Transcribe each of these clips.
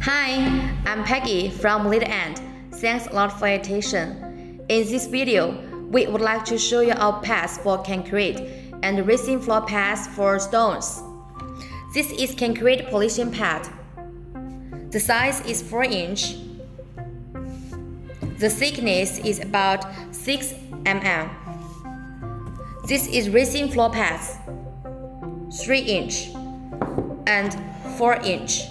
Hi, I'm Peggy from LittleAnt. Thanks a lot for your attention. In this video, we would like to show you our pads for concrete and resin floor pads for stones. This is concrete polishing pad. The size is 4 inch. The thickness is about 6 mm. This is resin floor pads, 3 inch and 4 inch.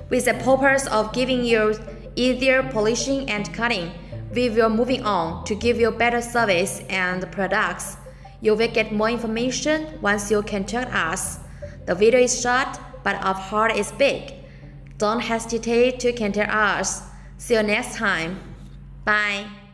With the purpose of giving you easier polishing and cutting, we will moving on to give you better service and products. You will get more information once you contact us. The video is short, but our heart is big. Don't hesitate to contact us. See you next time. Bye.